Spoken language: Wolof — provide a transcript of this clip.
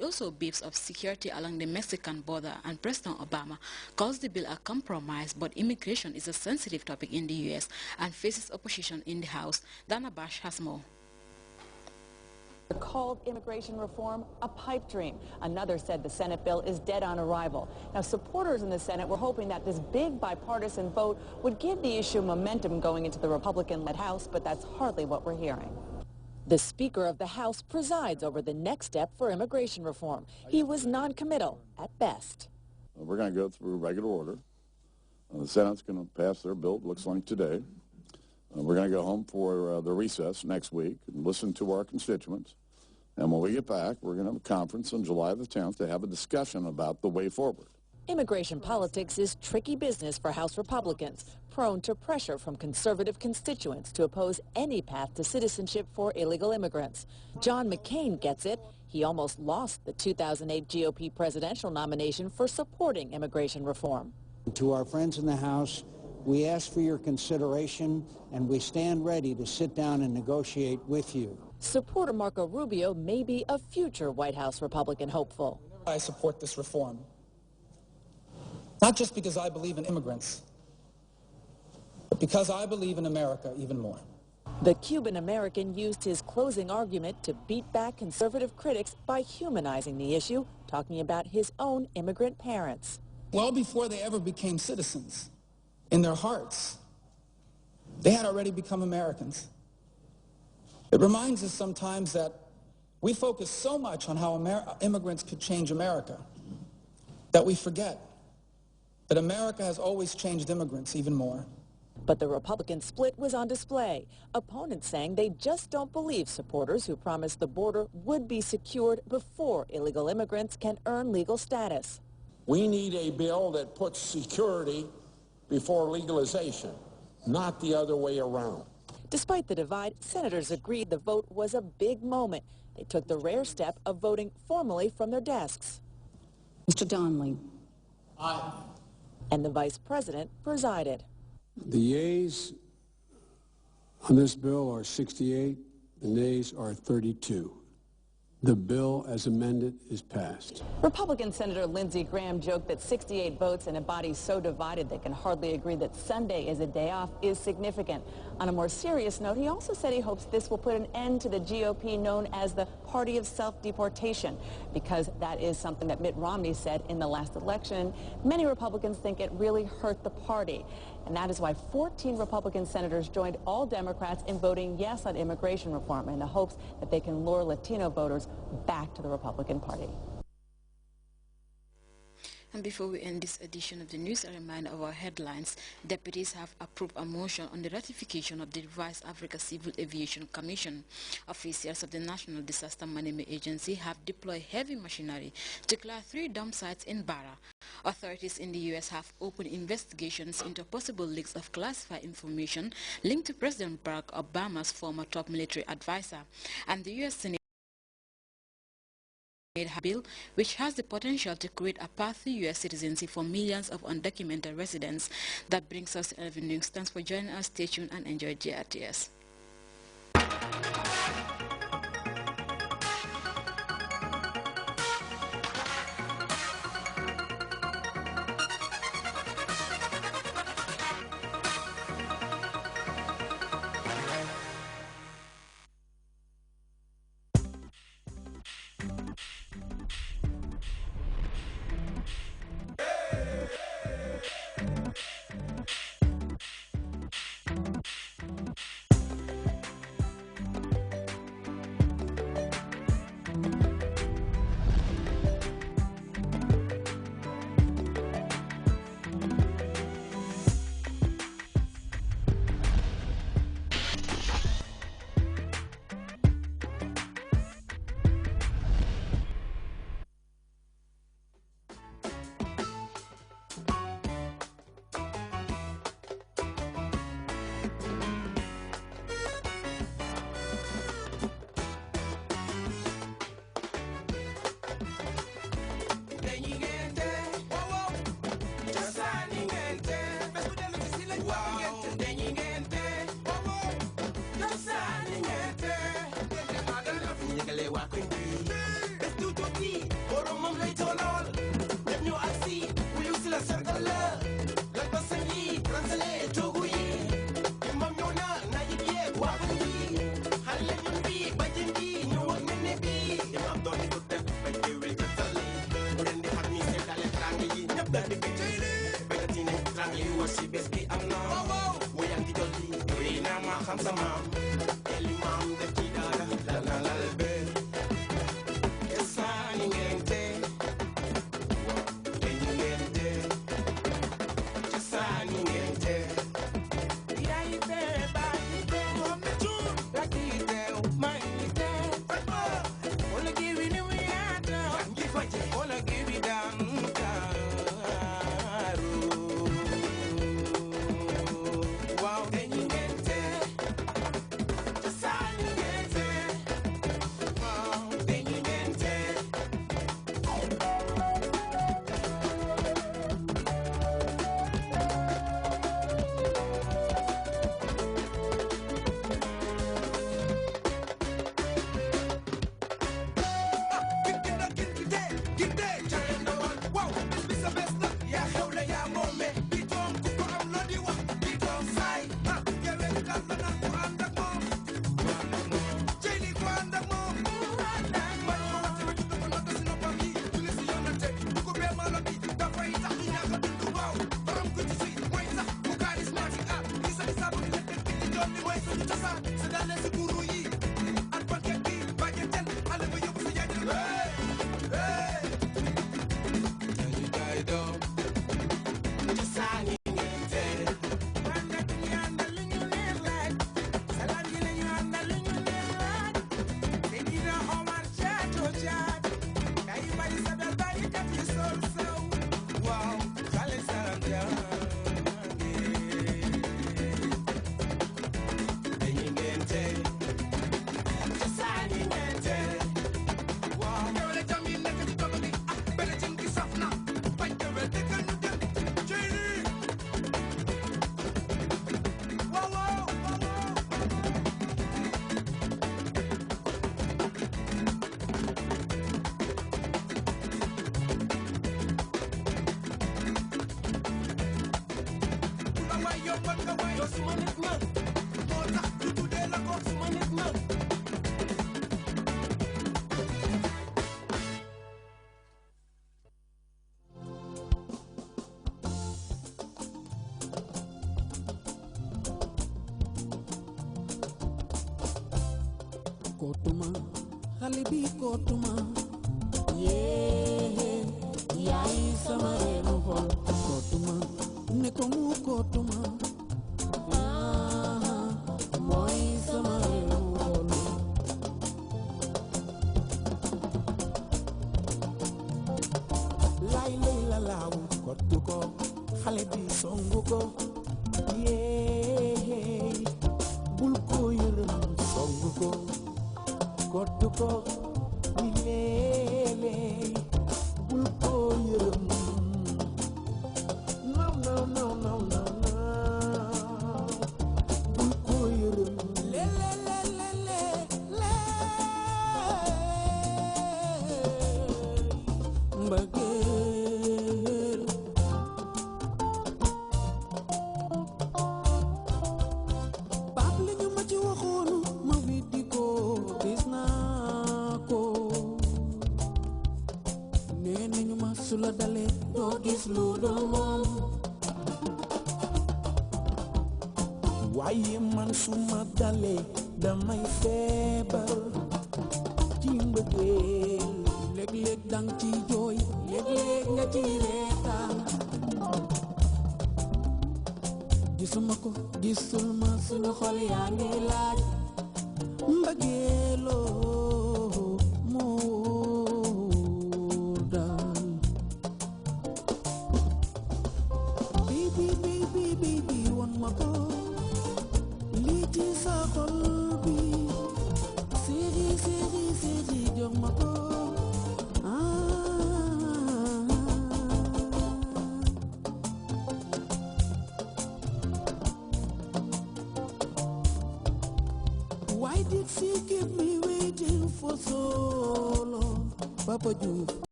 also beefs of security along the Mexican border, and President Obama calls the bill a compromise, but immigration is a sensitive topic in the U.S. and faces opposition in the House. Dana Bash has more. Called immigration reform a pipe dream. Another said the Senate bill is dead on arrival. Now, supporters in the Senate were hoping that this big bipartisan vote would give the issue momentum going into the Republican-led House, but that's hardly what we're hearing. The Speaker of the House presides over the next step for immigration reform. He was non-committal at best. We're going to go through regular order. The Senate's going to pass their bill, it looks like today. We're going to go home for the recess next week and listen to our constituents. And when we get back, we're going to have a conference on July the 10th to have a discussion about the way forward. Immigration politics is tricky business for House Republicans, prone to pressure from conservative constituents to oppose any path to citizenship for illegal immigrants. John McCain gets it. He almost lost the 2008 GOP presidential nomination for supporting immigration reform. To our friends in the House, we ask for your consideration, and we stand ready to sit down and negotiate with you. Supporter Marco Rubio may be a future White House Republican hopeful. I support this reform, not just because I believe in immigrants, but because I believe in America even more. The Cuban-American used his closing argument to beat back conservative critics by humanizing the issue, talking about his own immigrant parents. Well before they ever became citizens, in their hearts, they had already become Americans. It reminds us sometimes that we focus so much on how immigrants could change America that we forget that America has always changed immigrants even more. But the Republican split was on display. Opponents saying they just don't believe supporters who promised the border would be secured before illegal immigrants can earn legal status. We need a bill that puts security before legalization, not the other way around. Despite the divide, senators agreed the vote was a big moment. They took the rare step of voting formally from their desks. Mr. Donnelly. Aye. And the vice president presided. The yeas on this bill are 68, the nays are 32. The bill as amended is passed. Republican Senator Lindsey Graham joked that 68 votes in a body so divided they can hardly agree that Sunday is a day off is significant. On a more serious note, he also said he hopes this will put an end to the GOP known as the party of self-deportation, because that is something that Mitt Romney said in the last election. Many Republicans think it really hurt the party. And that is why 14 Republican senators joined all Democrats in voting yes on immigration reform in the hopes that they can lure Latino voters back to the Republican Party. And before we end this edition of the news, a reminder of our headlines. Deputies have approved a motion on the ratification of the revised Africa Civil Aviation Commission. Officials of the National Disaster Management Agency have deployed heavy machinery to clear 3 dump sites in Barra. Authorities in the U.S. have opened investigations into possible leaks of classified information linked to President Barack Obama's former top military advisor. And the U.S. Senate made a bill which has the potential to create a path to U.S. citizenship for millions of undocumented residents. That brings us to 11 news. Thanks for joining us. Stay tuned and enjoy GRTS. Kotuma, halibi kotuma, yeah, yai samare nuhol. Kotuma, nekomu kotuma, moi samare nuhol. Lai la lau kotuko, halibi songuko, yeah, bulko yirum songuko. Kotuko ilele bulko yirum no bulko yirum le mbagel babli ñu ma ci waxoon ma widdi ko sula dale doo gis lu dul moom waaye man suma dale damay feebar ci mbëggeel léeg-léeg dang ci jooy léeg-léeg nga ci reetaan gisuma ko gisul ma suñu xol yaa ngi laaj mbëggeeloo Why did she keep me waiting for so long, Papa Juve?